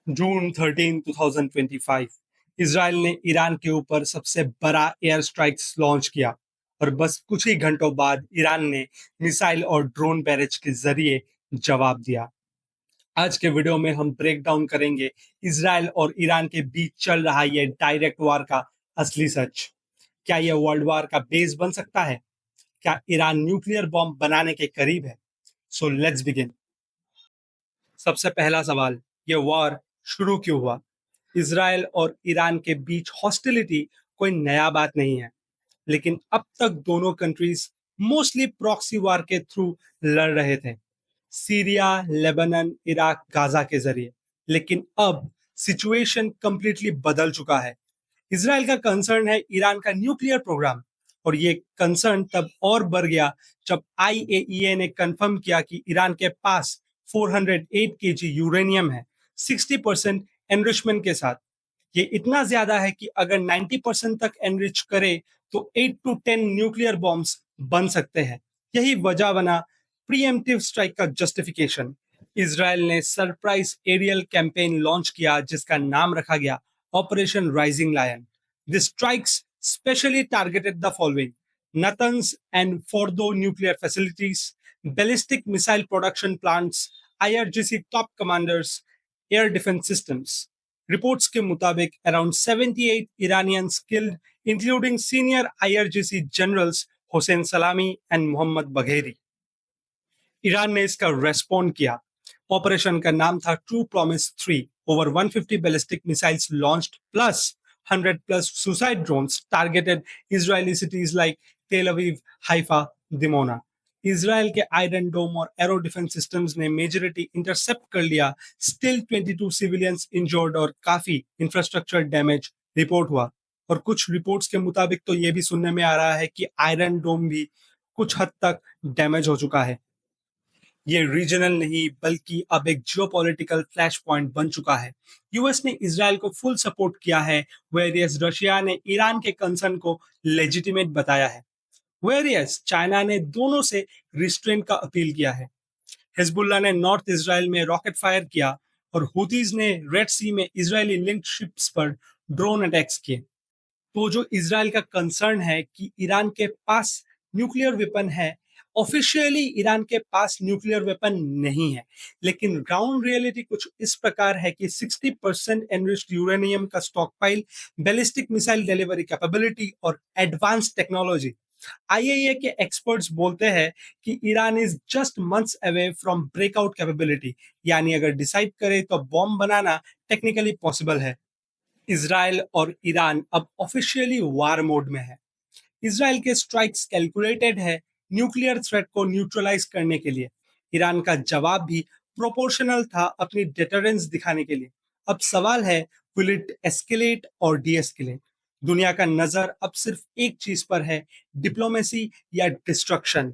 जून 13, 2025 Israel ने Iran के ऊपर सबसे बड़ा एयर स्ट्राइक्स लॉन्च किया और बस कुछ ही घंटों बाद ईरान ने मिसाइल और ड्रोन बैरेज के जरिए जवाब दिया। आज के वीडियो में हम ब्रेक डाउन करेंगे इसराइल और ईरान के बीच चल रहा ये डायरेक्ट वार का असली सच। क्या यह वर्ल्ड वार का बेस बन सकता है? क्या ईरान न्यूक्लियर बॉम्ब बनाने के करीब है? So let's begin. सबसे पहला सवाल, ये वॉर शुरू क्यों हुआ? इसराइल और ईरान के बीच हॉस्टिलिटी कोई नया बात नहीं है, लेकिन अब तक दोनों कंट्रीज मोस्टली प्रॉक्सी वार के थ्रू लड़ रहे थे, सीरिया, लेबनान, इराक, गाजा के जरिए। लेकिन अब सिचुएशन कंप्लीटली बदल चुका है। इसराइल का कंसर्न है ईरान का न्यूक्लियर प्रोग्राम, और ये कंसर्न तब और बढ़ गया जब आईएईए ने कंफर्म किया कि ईरान के पास 408 केजी यूरेनियम है, 60% एनरिचमेंट के साथ। ये इतना ज्यादा है कि अगर 90% तक एनरिच करे तो 8 to 10 न्यूक्लियर बॉम्ब्स बन सकते हैं। यही वजह बना प्रीएम्प्टिव स्ट्राइक का जस्टिफिकेशन। इसराइल ने सरप्राइज एरियल कैंपेन लॉन्च किया जिसका नाम रखा गया operation rising lion. The strikes specially targeted the following: Natanz and Fordo nuclear facilities, ballistic missile production plants, IRGC top commanders, air defense systems. Reports के मुताबिक around 78 Iranians killed, including senior IRGC generals Hossein Salami and Mohammad Bagheri. Iran ने इसका respond किया। Operation का नाम था true promise 3। Over 150 ballistic missiles launched plus 100 plus suicide drones targeted Israeli cities like Tel Aviv, Haifa, Dimona. Israel के iron डोम और arrow defence systems ने majority intercept कर लिया। स्टिल 22 सिविलियंस इंजर्ड और काफी इंफ्रास्ट्रक्चर डैमेज रिपोर्ट हुआ। और कुछ रिपोर्ट्स के मुताबिक तो ये भी सुनने में आ रहा है कि आयरन डोम भी कुछ हद तक डैमेज हो चुका है। ये रीजनल नहीं बल्कि अब एक जियोपॉलिटिकल फ्लैश पॉइंट बन चुका है। यूएस ने इसराइल को फुल सपोर्ट किया है, वेरियस रशिया ने ईरान के कंसर्न को लेजिटिमेट बताया है, वेरियस चाइना ने दोनों से रिस्ट्रेंट का अपील किया है। हिजबुल्लाह ने नॉर्थ इसराइल में रॉकेट फायर किया और हुतीज ने रेड सी में इजरायली लिंक्ड शिप्स पर ड्रोन अटैक्स किए। तो जो इसराइल का कंसर्न है कि ईरान के पास न्यूक्लियर वेपन है, ऑफिशियली ईरान के पास न्यूक्लियर वेपन नहीं है, लेकिन ग्राउंड रियलिटी कुछ इस प्रकार है कि 60% एनरिच्ड यूरेनियम का stockpile, ballistic missile delivery capability और एडवांस टेक्नोलॉजी। आईएईए के एक्सपर्ट्स बोलते हैं कि Iran is just months away from breakout capability, यानी अगर डिसाइड करे तो बॉम्ब बनाना टेक्निकली पॉसिबल है। इसराइल और ईरान अब ऑफिशियली वार मोड में है। इसराइल के स्ट्राइक्स कैलकुलेटेड है न्यूक्लियर थ्रेट को न्यूट्रलाइज करने के लिए। ईरान का जवाब भी प्रोपोर्शनल था अपनी डेटरेंस दिखाने के लिए। अब सवाल है, विल इट एस्केलेट और डी एस्केलेट? दुनिया का नजर अब सिर्फ एक चीज पर है, डिप्लोमेसी या डिस्ट्रक्शन।